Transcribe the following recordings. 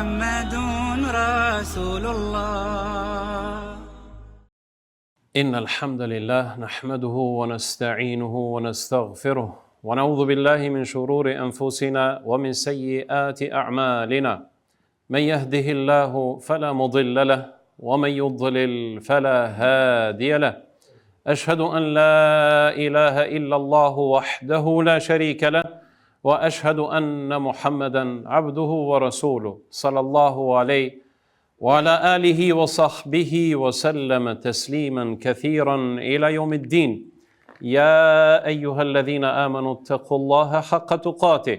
محمد رسول الله. إن الحمد لله نحمده ونستعينه ونستغفره ونعوذ بالله من شرور أنفسنا ومن سيئات أعمالنا من يهده الله فلا مضل له ومن يضلل فلا هادي له أشهد أن لا إله إلا الله وحده لا شريك له وأشهد أن محمدا عبده ورسوله صلى الله عليه وعلى آله وصحبه وسلم تسليما كثيرا إلى يوم الدين. يا أيها الذين آمنوا اتقوا الله حق تقاته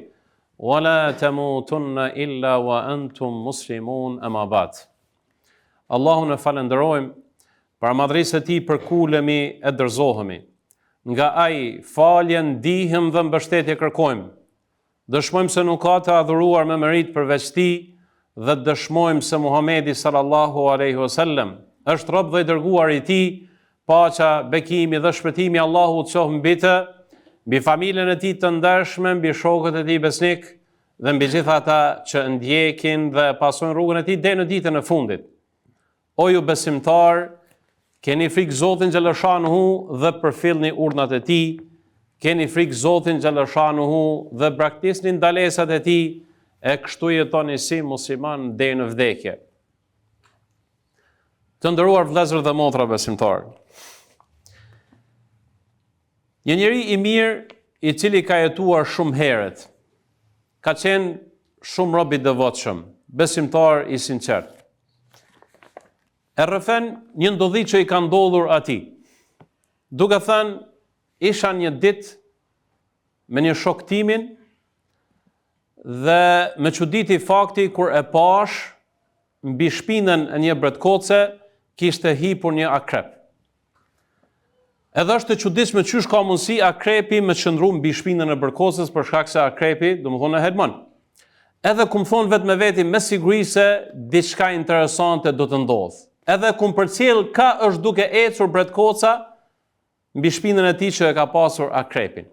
ولا تموتن إلا وأنتم مسلمون أما بعد. Allahun e falenderojmë për madhërisë e tij për kulemi e dorëzohemi. Nga ai faljen ndihëm dhe mbështetje kërkojmë. Dëshmojmë se nuk ka të adhuruar me merit përveç tij dhe dëshmojmë se Muhamedi sallallahu alaihi wasallam është rob dhe i dërguar i tij, paqja, bekimi dhe shpëtimi Allahu të qofë mbi të, mbi familjen e tij të ndershme, mbi shokët e tij besnik dhe mbi gjithë ata që ndjekin dhe pasojnë rrugën e tij deri në ditën e fundit. O ju besimtar, keni frikë Zotin xhaleshanuhu dhe përfillni urdhnat e tij, keni frikë Zotin xhaleshanuhu dhe braktisni ndalesat e tij, e kështu jetoni si musliman deri në vdekje. Të nderuar vëllezër dhe motra besimtar. Një njeri i mirë i cili ka jetuar shumë herët, ka qenë shumë rob i devotshëm, besimtar i sinqert. E rrëfen një ndodhi që i ka ndodhur atij. Duke thënë, isha një ditë me një shok timin dhe me çuditi fakti kur e pash mbi shpinën e një bretkotse kishte hipur një akrep. Edhe është e çuditshme çysh ka mundësi akrepi me qëndru mbi shpinën e bretkotses për shkak se akrepi, domethënë e helmon. Edhe kum thon vetë me veti me siguri se diçka interesante do të ndodhë. Edhe kum përcjell ka është duke ecur bretkotsa mbi shpinën e tij që e ka pasur akrepin.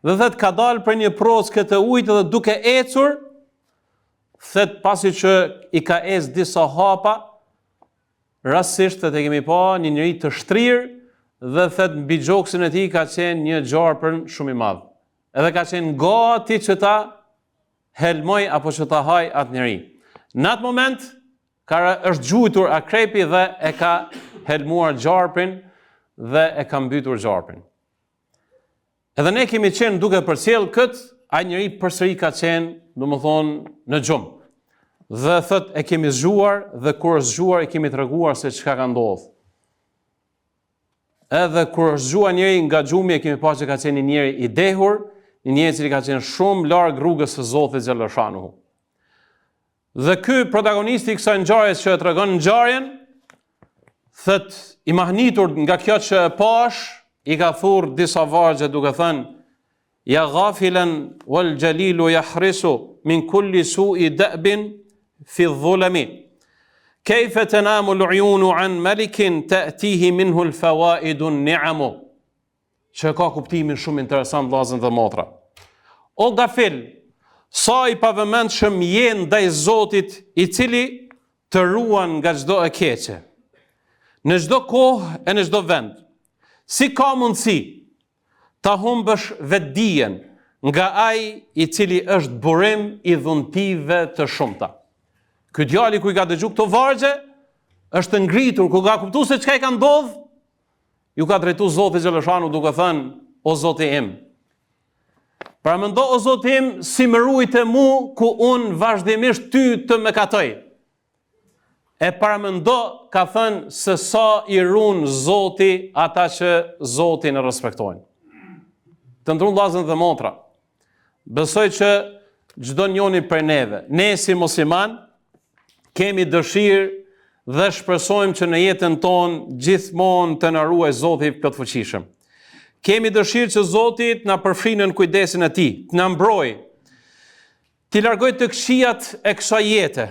Dhe thet ka dalë për një prockë të ujit dhe duke ecur, thet pasi që i ka ecë disa hapa, rastësisht e kemi pa një njeri të shtrirë dhe thet mbi gjoksin e tij ka qenë një gjarpër shumë i madh. Edhe ka qenë gati që ta helmoj apo që ta haj atë njeri. Në atë moment është gjuajtur akrepi dhe e ka helmuar gjarpin dhe e ka mbytur gjarpin. Edhe ne kemi qenë duke përcjell këtë, ai njeri përsëri ka qenë, domethënë, në gjumë. Dhe thot e kemi zgjuar dhe kur është zgjuar e kemi treguar se çka ka ndodhur. Edhe kur është zgjuar njëri nga gjumi e kemi pasur që ka qenë një njeri i dehur, një njeri i cili ka qenë shumë larg rrugës së Zotit xhaleshanuhu. Dhe ky protagonisti i kësaj ngjarje që e tregon ngjarjen, thot i mahnitur nga kjo që e pash, i ka thurr disa vargje duke thënë: "Ya ghafilan wal jalilu yahrisu min kulli su'i da'bin fi dhulami. Kayfa tanamu al-'uyunu 'an malikin ta'tihi minhu al-fawaid an-ni'amu." Që ka kuptimin shumë interesant vllazën dhe motra. O gafil, sa i pavëmendshëm je ndaj Zotit i cili të ruan nga çdo e keqe, në çdo kohë e në çdo vend. Si ka mundësi ta humbësh vetdijen nga ai i cili është burim i dhuntive të shumta. Ky djali ku i ka dëgjuar këto vargje, është ngritur ku ka kuptuar se çka i ka ndodhur, ju ka drejtuar Zoti xhaleshanu duke thënë: "O Zoti im, paramendo o Zoti im si më ruajte mu ku unë vazhdimisht ty të më katoj." E paramendo, ka thënë, se sa i ruan Zoti ata që Zotin e respektojnë. Të ndruan vllazën dhe motra, besoj që çdo njoni për neve, ne si musliman, kemi dëshirë dhe shpresojmë që në jetën tonë gjithmonë të na ruaj Zoti plotfuqishëm. Kemi dëshirë që Zoti na përfshinë në kujdesin e Tij, të na mbrojë, t'i largoj të këqijat e kësaj jete,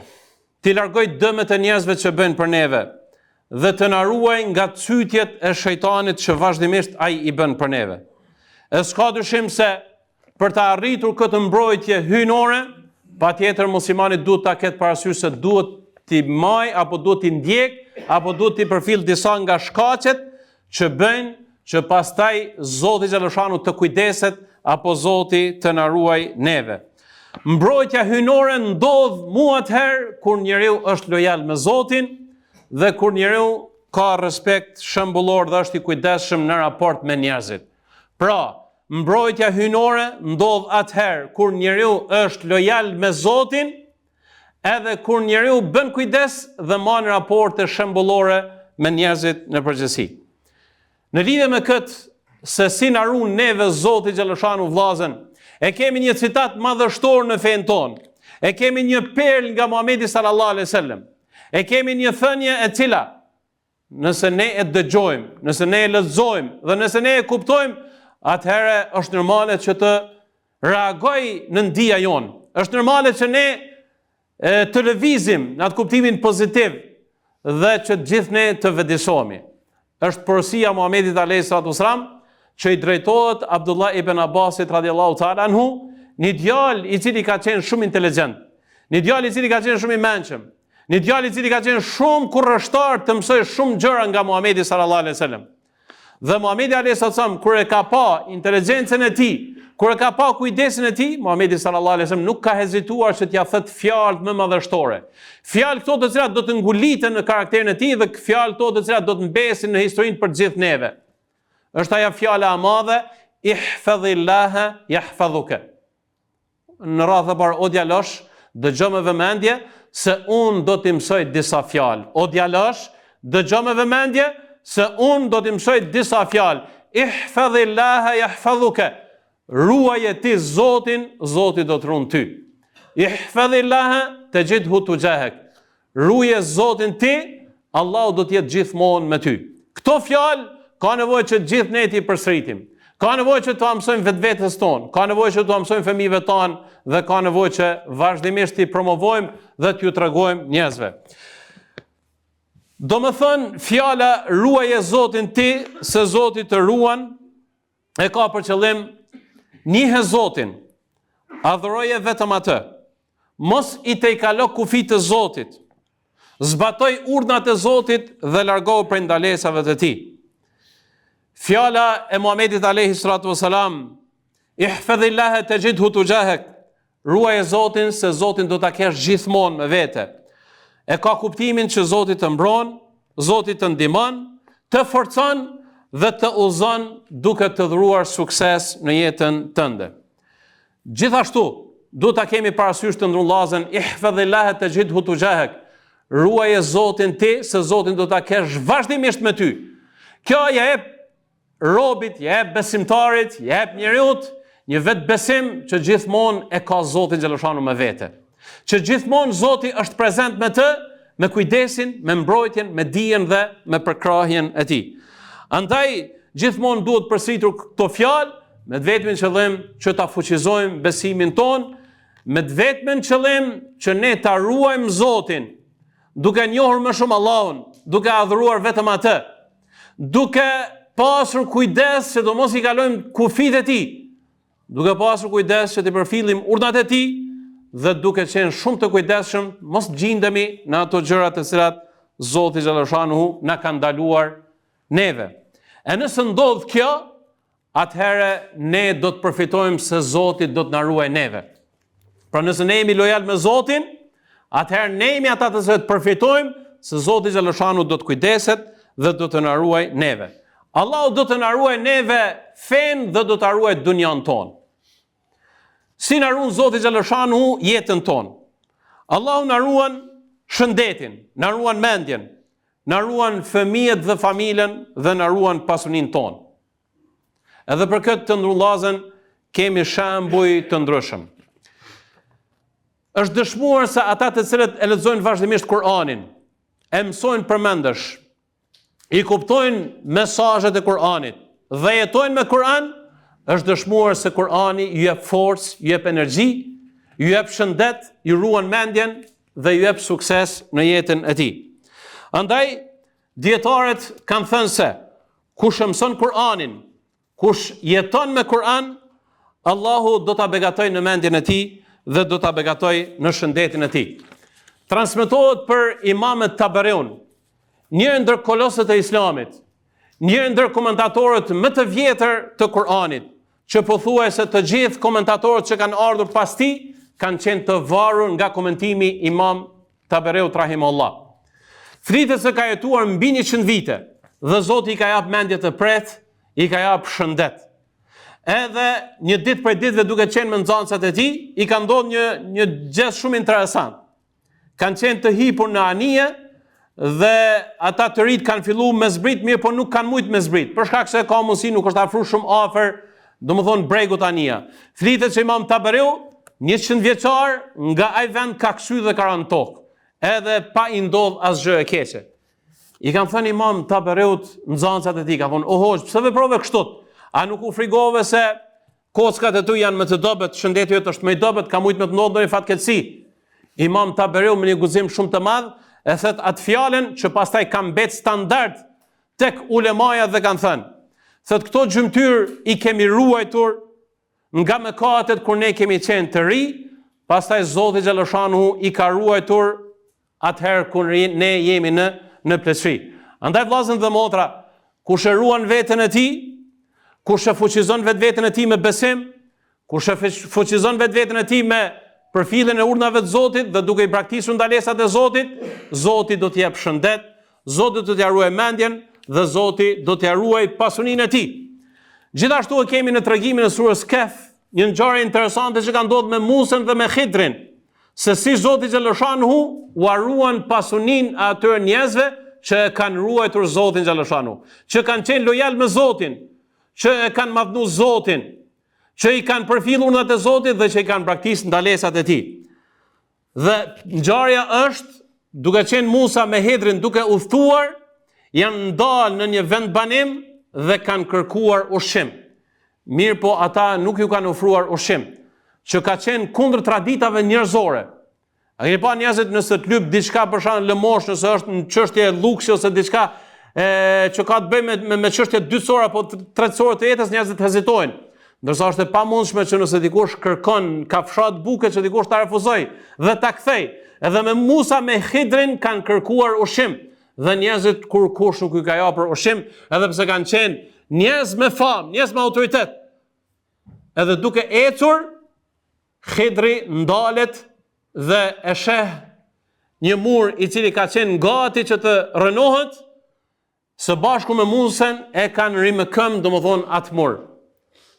t'i largoj dëmet e njerëzve që bëjnë për neve, dhe të na ruaj nga cytjet e shejtanit që vazhdimisht ai i bën për neve. E s'ka dyshim se për të arritur këtë mbrojtje hyjnore, Patjetër muslimani duhet ta ketë parasysh se duhet t'i maj, apo duhet t'i ndjek, apo duhet t'i përfill disa nga shkaqet që bëjnë që pastaj Zoti xhaleshanu të kujdeset apo Zoti të na ruaj neve. Mbrojtja hyjnore ndodh mua atëherë kur njeriu është lojal me Zotin dhe kur njeriu ka respekt shembullor dhe është i kujdesshëm në raport me njerëzit. Pra, mbrojtja hyjnore ndodh atëherë kur njeriu është lojal me Zotin, edhe kur njeriu bën kujdes dhe man raporte shembullore me njerëzit në përgjithësi. Në lidhje me këtë, se si na ruan neve Zoti xhaleshanu vllazën, e kemi një citat madhështor në fen tonë. E kemi një perl nga Muhamedi sallallahu alaihi wasallam. E kemi një thënie e cila nëse ne e dëgjojmë, nëse ne e lexojmë dhe nëse ne e kuptojmë, atëherë është normale që të reagoj në ndija jonë. Është normale që ne të lëvizim në atë kuptimin pozitiv dhe që gjithë ne të vëdësohemi. Është porosia Muhamedit alayhi salatu wasalam që i drejtohet Abdullah ibn Abbasit radiallahu ta'ala anhu, një djalë i cili ka qenë shumë inteligjent, një djalë i cili ka qenë shumë i mençëm, një djalë i cili ka qenë shumë kurrështar të mësoj shumë gjëra nga Muhamedi sallallahu alaihi wasallam. Dhe Muhamedi alayhi wasallam kur e ka pa inteligjencën e tij, kur e ka pa kujdesin e tij, Muhamedi sallallahu alaihi wasallam nuk ka hezituar që t'ia thot fjalë më madhështore. Fjalë këto të cilat do të nguliten në karakterin e tij dhe fjalë këto të cilat do të mbesin në historinë për gjithë neve. Është ajo fjala e madhe, ihfadhillaha yahfadhuka. Në radhë parë, o djalosh, dëgjoj me vëmendje se unë do t'i mësoj disa fjalë. O djalosh, dëgjoj me vëmendje se unë do t'i mësoj disa fjalë. Ihfadhillaha yahfadhuka. Ruaje ti Zotin, Zoti do të ruan ty. Ihfadhillaha tajidhu tujahak. Ruaje Zotin ti, Allahu do të jetë gjithmonë me ty. Këto fjalë ka nevojë që gjithë ne t'i përsëritim. Ka nevojë që t'u mësojmë vetvetes tonë, ka nevojë që t'u mësojmë fëmijëve tanë dhe ka nevojë që vazhdimisht t'i promovojmë dhe t'ju tregojmë njerëzve. Domethënë, fjala ruaje Zotin ti, se Zoti të ruan, e ka për qëllim njihe Zotin, adhuroje vetëm atë, mos i tejkalo kufit të Zotit, zbatoj urdhnat e Zotit dhe largohu prej ndalesave të tij. Fjala e Muhamedit alayhi salatu wasalam, ihfadhillaha tajidhu tujahak. Ruaje Zotin se Zotin do ta kesh gjithmonë me vete. E ka kuptimin që Zoti të mbron, Zoti të ndihmon, të forcon dhe të udhëzon duke të dhuruar sukses në jetën tënde. Gjithashtu, duhet ta kemi parasysh të ndrullazën, ihfadhillaha tajidhu tujahak. Ruaje Zotin ti se Zotin do ta kesh vazhdimisht me ty. Kjo ja jep robit, ja jep besimtarit, ja jep njeriut një vetë besim që gjithmonë e ka Zotin xhaleshanu me vete. Që gjithmonë Zoti është prezent me të, me kujdesin, me mbrojtjen, me dijen dhe me përkrahjen e tij. Andaj gjithmonë duhet përsëritur këto fjalë me vetmin qëllim që ta fuqizojmë besimin ton, me vetmin qëllim që ne ta ruajmë Zotin, duke njohur më shumë Allahun, duke adhuruar vetëm atë, duke pasur kujdes që do mos i kalojmë kufit e tij, duke pasur kujdes që të përfillim urdhat e tij dhe duke qenë shumë të kujdesshëm mos gjindemi në ato gjëra të cilat Zoti xhaleshanu na ka ndaluar neve. E nëse ndodh kjo, atëherë ne do të përfitojmë se Zoti do të na ruajë neve. Pra nëse ne jemi lojal me Zotin, atëherë ne jemi ata të përfitojmë se Zoti xhaleshanu do të kujdeset dhe do të na ruajë neve. Allahu do të na ruajë neve fen dhe do ta ruajë dunjan tonë. Si na ruan Zoti xhaleshanu jetën tonë. Allahu na ruan shëndetin, na ruan mendjen, na ruan fëmijët dhe familjen dhe na ruan pasuninë tonë. Edhe për këtë të ndrullazën kemi shembuj të ndryshëm. Është dëshmuar se ata të cilët e lexojnë vazhdimisht Kur'anin, e mësojnë përmendesh, i kuptojnë mesazhet e Kur'anit dhe jetojnë me Kur'an, është dëshmuar se Kur'ani ju jep forcë, ju jep energji, ju jep shëndet, ju ruan mendjen dhe ju jep sukses në jetën e tij. Andaj dietarët kanë thënë se kush e mëson Kur'anin, kush jeton me Kur'an, Allahu do ta begatojë në mendjen e tij dhe do ta beqatoj në shëndetin e tij. Transmetohet për Imamet Tabereun, një ndër kolosët e Islamit, një ndër komentatorët më të vjetër të Kur'anit, që pothuajse të gjithë komentatorët që kanë ardhur pas tij kanë qenë të varur nga komentimi Imam Tabereut rahimahullah. Flitet se ka jetuar mbi 100 vite dhe Zoti i ka jap mendje të prehtë, i ka jap shëndet. Edhe një ditë prej ditëve duke qenë me nxënësat e tij, i ka ndodhur një gjë shumë interesant. Kanë qenë të hipur në anije dhe ata të rit kanë filluar me zbrit, mirë po nuk kanë mujt me zbrit, për shkak se ka mundësi nuk është afruar shumë afër, domethënë bregut anija. Flitet se Imam Tabereu, 100 vjeçar, nga ai vend ka kthy dhe ka rënë tokë, edhe pa i ndodh asgjë e keqe. I kanë thënë Imam Tabereut nxënësat e tij, kanë thonë: "O hoxh, pse veprove kështu? A nuk u frigove se kockat e tu janë më të dobët, shëndeti jot është më i dobët, ka mujt me të ndodhë ndonjë fatkeqësi?" Imam Tabereu me një guxim shumë të madh e thet atë fjalën që pastaj ka mbet standard tek ulemaja dhe kanë thënë: "Thot këto gjymtyr i kemi ruajtur nga mëkatet kur ne kemi qenë të ri, pastaj Zoti xhallashanuhu i ka ruajtur atëherë kur ne jemi në pleqëri." Andaj vllazën dhe motra, kush e ruan veten e tij, kush e fuqizon vetveten e tij me besim, kush e fuqizon vetveten e tij me përfilljen e urdhnave të Zotit dhe duke i praktiksuar ndalesat e Zotit, Zoti do t'i jap shëndet, Zoti do t'ia ruaj mendjen dhe Zoti do t'ia ruaj pasurinë e tij. Gjithashtu e kemi në tregimin e surës Kehf një ngjarje interesante që ka ndodhur me Musën dhe me Khidrin, se si Zoti xhallashanuhu u ruan pasurinë e atyre njerëzve që e kanë ruajtur Zotin xhallashanuhu, që kanë qenë lojal me Zotin, që e kanë madhnuar Zotin, që i kanë përfillur urdhat e Zotit dhe që i kanë praktikisht ndalesat e tij. Dhe ngjarja është, duke qenë Musa me Khidrin duke udhëtuar, janë ndalë në një vend banim dhe kanë kërkuar ushqim. Mirë po ata nuk ju kanë ofruar ushqim, që ka qenë kundër traditave njerëzore. A keni pa njerëzit nëse të lyp diçka për shembull lëmosh, nëse është në çështje luksi ose diçka që ka të bëjë me çështje dytësore apo tretësore të jetës, njerëzit hezitojnë. Ndërsa është e pamundshme që nëse dikush kërkon ka fshat buke që dikush ta refuzoj dhe ta kthej. Edhe me Musa me Khidrin kanë kërkuar ushqim dhe njerëzit kur kush nuk i ka japur ushqim, edhe pse kanë qenë njerëz me famë, njerëz me autoritet. Edhe duke ecur, Khidri ndalet dhe e sheh një mur i cili ka qenë gati që të rënohet, së bashku me Musën e kanë rimëkëm, domethënë atë mur.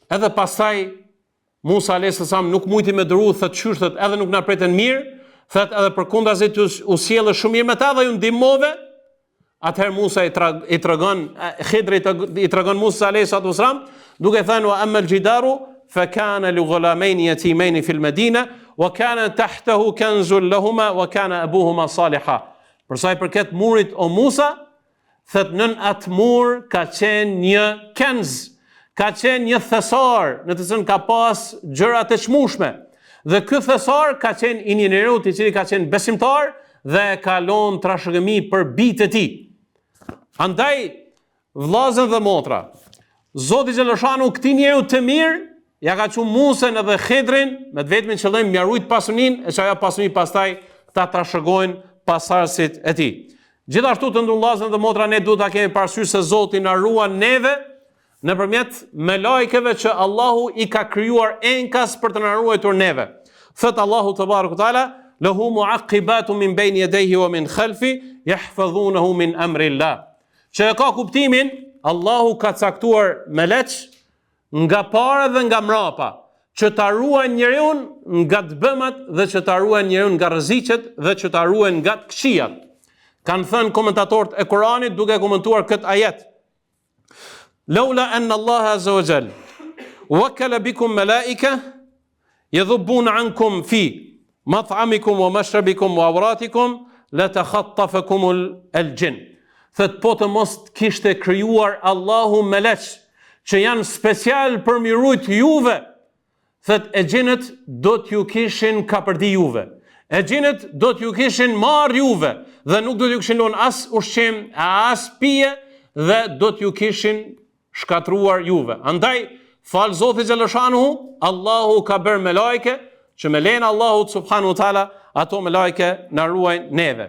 Edhe pastaj Musa alayhis salam nuk mujti me dëru, thot qyshtet edhe nuk na preten mirë, thot edhe përkundazi u sjellë shumë mirë me ta dhe ju ndihmove. Atëherë Musa i tregon Khidri i tregon Musa alayhis salam duke thënë: "Wa amma al-jidaru fa kana li ghulamayn yatimayn fi al-Madina wa kana tahtahu kanzun lahumā wa kana abuhuma salihah." Për sa i përket murit o Musa, thot nën atë mur ka qenë një kenz, ka qenë një thesar në të cilën ka pas gjëra të çmueshme. Dhe ky thesar ka qenë i një njeriu i cili ka qenë besimtar dhe ka lënë trashëgimi për bijtë e tij. Andaj, vllazën dhe motra, Zoti xhallashanuhu këtij njeriu të mirë ja ka thënë Musën edhe Khidrin me vetëm qëllim mja rujt pasurinë, e që ajo pasuni pastaj ta trashëgojnë pasardhësit e tij. Gjithashtu të nderuar vllazën dhe motra, ne duhet ta kemi parasysh se Zoti na ruan neve nëpërmjet me lajkeve që Allahu i ka krijuar enkas për të na ruajtur neve. Thot Allahu te barekuhu teala: "Lahu mu'aqibatu min bayni yadayhi wa min khalfi yahfazunahu min amri Allah." Që ka kuptimin, Allahu ka caktuar meleq nga para dhe nga mrapa, që ta ruajnë njeriu nga të bëmat dhe që ta ruajnë njeriu nga rreziqet dhe që ta ruajnë nga të këqijat. Kanë thënë komentatorët e Kuranit duke komentuar këtë ajet: "Laula anna Allah azza wa jall wakala bikum malaika yadhubuna ankum fi mat'amikum wa mashrabikum wa awratikum la takhattafakum al-jinn." Thët po të mos kishte krijuar Allahu meleq që janë special për mirujt juve, thët e gjinët do t'ju kishin kapërdi juve, e gjinët do t'ju kishin marr juve dhe nuk do t'ju kishin lënë as ushqim, as pije dhe do t'ju kishin shkatruar juve. Andaj, falë Zotit xhallashanuhu, Allahu ka bërë me lajke që me lejen Allahut subhanahu wa taala ato me lajke na ruajnë neve.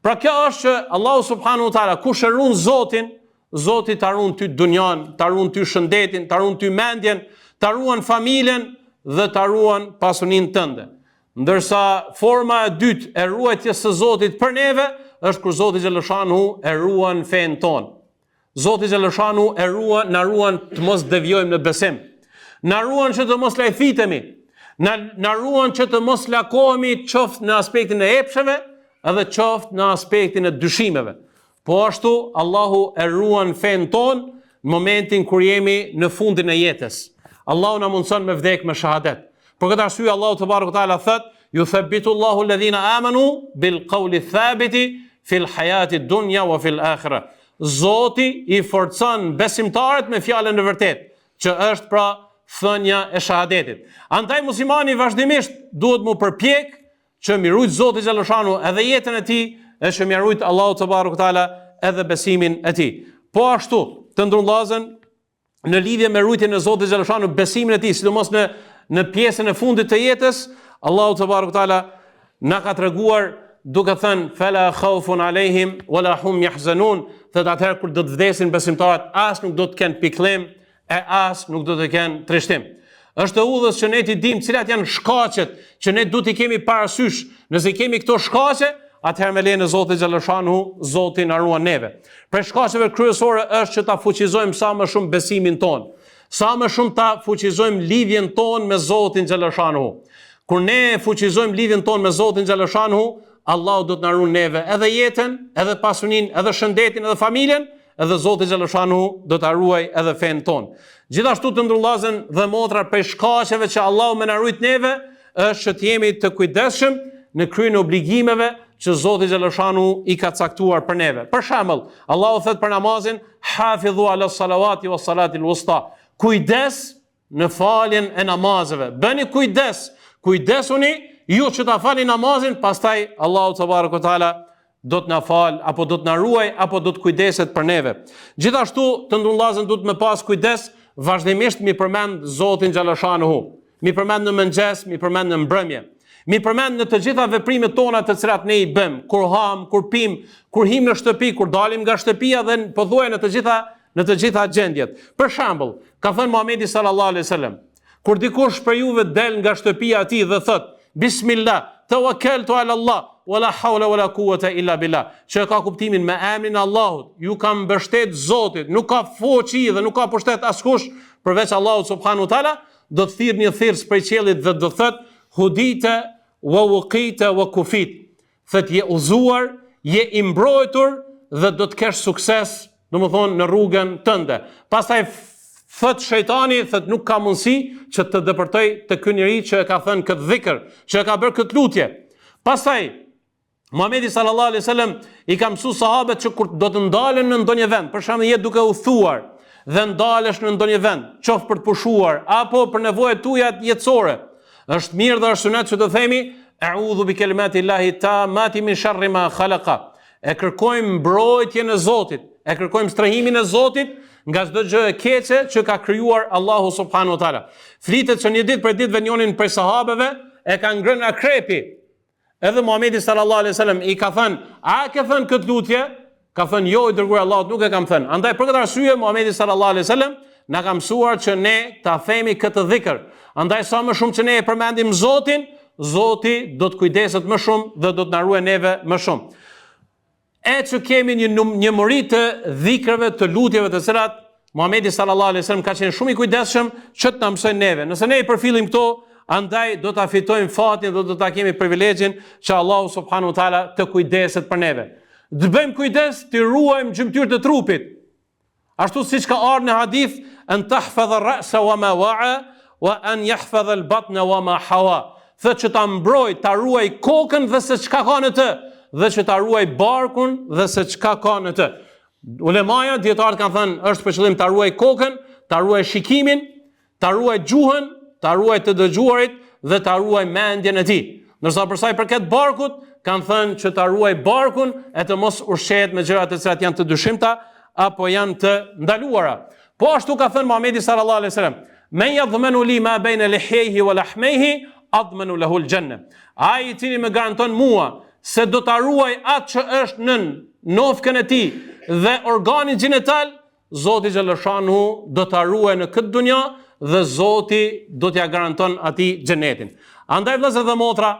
Pra kjo është që Allahu subhanahu wa taala kush e ruan Zotin, Zoti ta ruan ty dunjan, ta ruan ty shëndetin, ta ruan ty mendjen, ta ruan familjen dhe ta ruan pasuninë tënde. Ndërsa forma e dytë e ruajtjes së Zotit për neve është kur Zoti xhaleshanu e ruan fen ton. Zoti xhaleshanu na ruan të mos devijojmë në besim. Na ruan që të mos lajthitemi. Na ruan që të mos lakohemi qoftë në aspektin e epsheve edhe qoftë në aspektin e dyshimeve. Po ashtu Allahu e ruan fen ton në momentin kur jemi në fundin e jetës. Allahu na mundson me vdek me shahadet. Për këtë arsye Allahu te barekuhu teala thot: "Yuthabbitu Allahu alladhina amanu bil qawli thabiti fil hayati dunya wa fil akhirah." Zoti i forcon besimtarët me fjalën e vërtetë, që është pra thënia e shahadetit. Andaj muslimani vazhdimisht duhet mu përpjek që mi rujt Zoti xhaleshanu edhe jetën e tij, e që mi rujt Allahu te barekuhu teala edhe besimin e tij. Po ashtu, të ndrullazën në lidhje me rujtjen e Zotit xhaleshanu, besimin e tij, sidomos në pjesën e fundit të jetës, Allahu te barekuhu teala na ka treguar duke thënë fala khawfun alehim wala hum yahzanun, thot atëherë kur do të vdesin besimtarët, as nuk do të kenë pikëllim e as nuk do të kenë trishtim. Është udhës që ne ti dim cilat janë shkaqet që ne duhet i kemi parasysh. Nëse kemi këto shkaqe, atëherë me lejen e Zotit xhaleshanu, Zoti na ruan neve. Për shkaqeve kryesore është që ta fuqizojmë sa më shumë besimin ton, sa më shumë ta fuqizojmë lidhjen ton me Zotin xhaleshanu. Kur ne fuqizojmë lidhjen ton me Zotin xhaleshanu, Allahu do të na ruan neve edhe jetën, edhe pasuninë, edhe shëndetin, edhe familjen, edhe Zoti xhaleshanu do ta ruaj edhe fen ton. Gjithashtu të ndrullazën dhe motra për shkaqeve që Allahu më na ruajt neve është që të jemi të kujdesshëm në kryen e obligimeve që Zoti xhaleshanu i ka caktuar për neve. Për shembull, Allahu thot për namazin: "Hafidhu ala salawati was salati al-wusta." Kujdes në faljen e namazeve. Bëni kujdes. Kujdesuni ju që ta falni namazin, pastaj Allahu te barekuhu teala do të na fal, apo do të na ruaj, apo do të kujdeset për neve. Gjithashtu, të ndrullazën duhet me pas kujdes, vazhdimisht mi përmend Zotin xhaleshanu. Mi përmend në mëngjes, mi përmend në mbrëmje. Mi përmend në të gjitha veprimet tona të cilat ne i bëjmë, kur ham, kur pim, kur him në shtëpi, kur dalim nga shtëpia dhe pothuaj në të gjitha gjendjet. Për shembull, ka thënë Muhamedi sallallahu alaihi wasallam, kur dikush për juve del nga shtëpia e tij dhe thot: "Bismillah, tawakkaltu ala Allah, wala hawla wala quwata illa billah." Që ka kuptimin me emrin e Allahut, ju kam mbështet Zotit, nuk ka fuqi dhe nuk ka pushtet askush përveç Allahut subhanahu wa taala, do të thirr një thirrës prej qiellit dhe do thot: "Hudita wa wuqita wa kufit." Thot je uzuar, je i mbrojtur dhe do të kesh sukses, domethënë në rrugën tënde. Pastaj thot shejtani, thot nuk ka mundësi që të depërtoj të ky njeri që e ka thënë këtë dhikr, që e ka bërë këtë lutje. Pastaj Muhamedi sallallahu alaihi wasallam i ka mësuar sahabët që kur do të ndalen në ndonjë vend, për shembull je duke u thuar dhe ndalesh në ndonjë vend, qoftë për të pushuar apo për nevojat tuaja jetësore, është mirë dhe është sunet që të themi: "A'udhu bi kalimati llahi tammati min sharri ma khalaqa." E kërkojmë mbrojtjen e Zotit, e kërkojmë strehimin e Zotit nga çdo gjë e keqe që ka krijuar Allahu subhanahu wa taala. Flitet që një ditë për ditëve njërin prej sahabeve e ka ngrënë akrepi. Edhe Muhamedi sallallahu alaihi wasallam i ka thënë: "A ke thënë këtë lutje?" Ka thënë: "Jo, i dërguar Allahut, nuk e kam thënë." Andaj për këtë arsye Muhamedi sallallahu alaihi wasallam na ka mësuar që ne ta themi këtë dhikr. Andaj sa më shumë që ne e përmendim Zotin, Zoti do të kujdeset më shumë dhe do të na ruajë neve më shumë. E që kemi një numëri të dhikrave, të lutjeve të cilat Muhamedi sallallahu alaihi wasallam ka qenë shumë i kujdesshëm që të na mësojnë neve. Nëse ne i përfillim këto, andaj do ta fitojmë fatin dhe do ta kemi privilegjin që Allahu subhanahu wa taala të kujdeset për neve. Të bëjmë kujdes të ruajmë gjymtyrët e trupit. Ashtu siç ka ardhur në hadith: "An tahfadha ar-ra'sa wa ma wa'a wa an yahfadha al-batna wa ma hawa." Thot që ta mbroj, ta ruaj kokën dhe se çka ka në të, dhe që ta ruaj barkun dhe se çka ka në të. Ulemaja, dietarët kanë thënë, është për qëllim ta ruaj kokën, ta ruaj shikimin, ta ruaj gjuhën, ta ruaj të dëgjuarit dhe ta ruaj mendjen e tij. Ndërsa për sa i përket barkut, kanë thënë që ta ruaj barkun e të mos ushqehet me gjërat e cilat janë të dyshimta apo janë të ndaluara. Po ashtu ka thënë Muhamedi sallallahu alaihi wasallam: "Men yadhmanu li ma bayna lihayhi wa lahmayhi, admanu lahu al-janna. Ai I cili më garanton mua se do ta ruaj atë që është nën nofkën e tij dhe organin gjinital, Zoti xhallashanuhu do ta ruaj në këtë dunja dhe Zoti do t'ja garanton atij xhenetin. Andaj vëllezër dhe motra,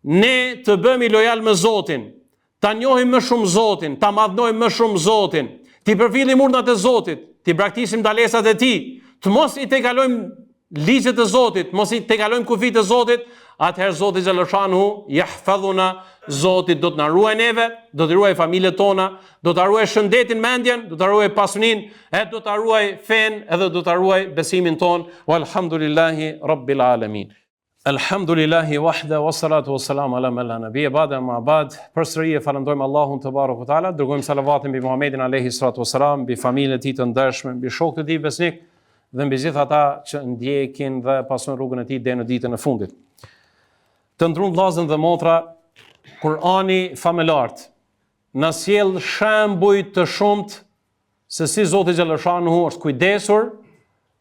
ne të bëhemi lojal me Zotin, ta njohim më shumë Zotin, ta madhnojmë më shumë Zotin, ti përfillim urdhat e Zotit, ti braktisim ndalesat e tij, të mos I tekalojmë ligjet e Zotit, mos I tekalojmë kufit e Zotit, atëherë Zoti xhallashanuhu yahfazuna, Zoti do të na ruaj neve, do të ruaj familjet tona, do ta ruaj shëndetin, mendjen, do ta ruaj pasuninë, do ta ruaj fen, edhe do ta ruaj besimin ton. Walhamdulillahi rabbil alamin. Alhamdulillahi wahda wassalatu wassalamu ala man la nabiyya ba'da ma ba'd. Përsëri e falendojmë Allahun te barekuhu teala, dërgojmë salavatin mbi Muhamedit alayhi salatu wassalam, mbi familjen e tij të ndershme, mbi shokët e tij besnik dhe mbi gjithë ata që ndjekin dhe pasojnë rrugën e tij deri në ditën e fundit. Të ndruar vëllezër dhe motra, Kurani famëlart na sjell shembuj të shumt se si Zoti xhallashanuhu është kujdesur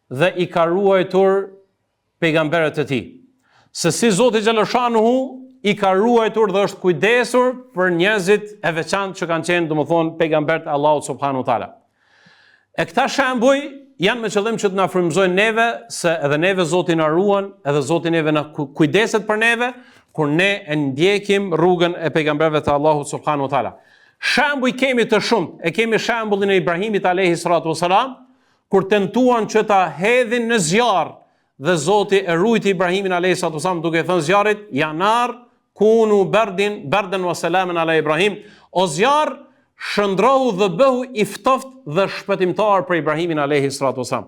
dhe I ka ruajtur pejgamberët e tij. Se si Zoti xhallashanuhu I ka ruajtur dhe është kujdesur për njerëzit e veçantë që kanë qenë, domethënë, pejgamberët e Allahut subhanahu wa taala. E këta shembuj janë me qëllim që të na frymëzojnë neve se edhe neve Zoti na ruan, edhe Zoti neve na kujdeset për neve kur ne e ndjekim rrugën e pejgamberëve të Allahut subhanahu wa taala. Shembuj kemi të shumt. E kemi shembullin e Ibrahimit alayhi salatu wasalam, kur tentuan që ta hedhin në zjarr dhe Zoti e ruajti Ibrahimin alayhi salatu wasalam duke thënë zjarrit: "Ya nar kunu bardan wa salaman ala Ibrahim." O zjarr, shndrohu dhe bëhu I ftoftë dhe shpëtimtar për Ibrahimin alayhi salatu wasalam.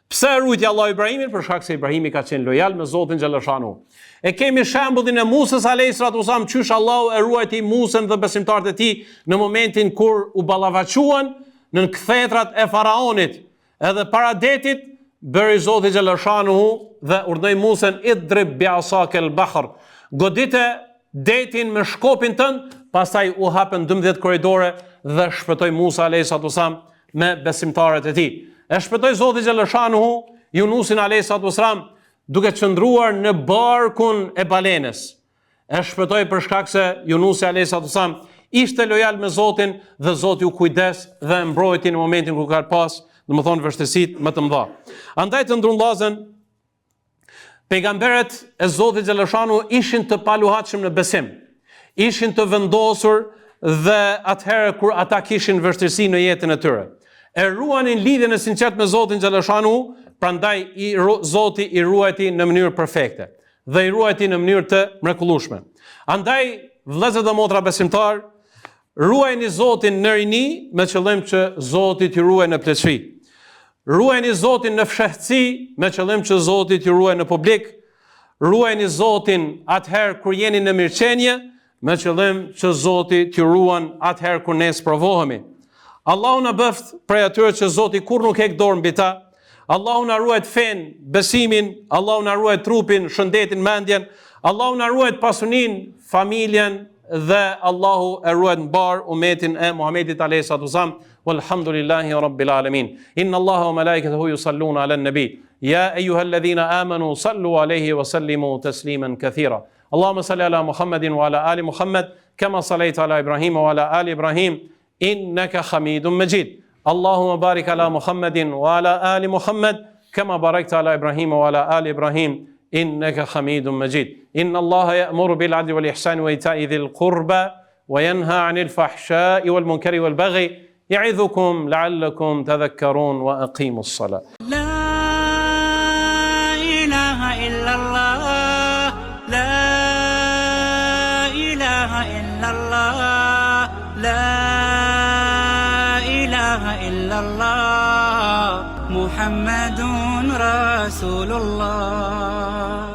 Pse ruajti Allah Ibrahimin? Për shkak se Ibrahimi ka qenë lojal me Zotin xhallashanuhu. E kemi shembullin e Musës alayhi salatu wasalam, qysh Allahu e ruajti Musën dhe besimtarët e tij në momentin kur u ballavaçuan në kthetrat e faraonit. Edhe para detit bëri Zoti xhallashanuhu dhe urdhoi Musën: "Idrib bi asakal bahr." Godite detin me shkopin tënd, pastaj u hapën 12 korridore dhe shpëtoi Musa alayhi salatu wasalam me besimtarët e tij. E shpëtoi Zoti xhallashanuhu Yunusin alayhi salatu wasalam duke qëndruar në barkun e balenës. E shpëtoi për shkak se Yunusi alayhi salatu wasalam ishte lojal me Zotin dhe Zoti u kujdes dhe e mbrojti në momentin kur ka pas, domethënë, vështirësitë më të mëdha. Andaj të ndrullazën, pejgamberët e Zotit xhallashanuhu ishin të paluhatshëm në besim, ishin të vendosur dhe atëherë kur ata kishin vështirësi në jetën e tyre, e ruanin lidhjen e sinqertë me Zotin xhallashanuhu, prandaj Zoti I ruajti në mënyrë perfekte dhe I ruajti në mënyrë të mrekullueshme. Andaj, vëllezër dhe motra besimtar, ruajini Zotin në rini me qëllim që Zoti t'ju ruajë në pleqësi. Ruajini Zotin në fshehtësi me qëllim që Zoti t'ju ruajë në publik. Ruajini Zotin atëherë kur jeni në mirëqenie me qëllim që Zoti t'ju ruan atëherë kur ne sprovohemi. Allahu na bëft prej atyre që Zoti kur nuk heq dorë mbi ta. Allahu na ruajt fen, besimin, Allahu na ruajt trupin, shëndetin, mendjen, Allahu na ruajt pasuninë, familjen dhe Allahu e ruajt mbar umetin e Muhamedit alayhi salatu wasalam. Walhamdulillahi rabbil alamin. Inna Allaha wa malaikatahu yusalluna ala an-nabi. Ya ayyuhalladhina amanu sallu alayhi wa sallimu tasliman kathira. Allahumma salli ala Muhammadin wa ala ali Muhammad kama sallaita ala Ibrahim wa ala ali Ibrahim innaka Hamidum Majid. Allahumma barik ala Muhammadin wa ala ali Muhammad kama barakta ala Ibrahim wa ala ali Ibrahim innaka Hamidum Majid. Inna Allaha ya'muru bil 'adli wal ihsani wa ita'i dhil qurba wa yanha 'anil fahsha'i wal munkari wal baghi ya'idhukum la'allakum tadhakkarun wa aqimus salah. La ilaha illallah, la ilaha illallah, la ilaha illallah, Muhammadun Rasulullah.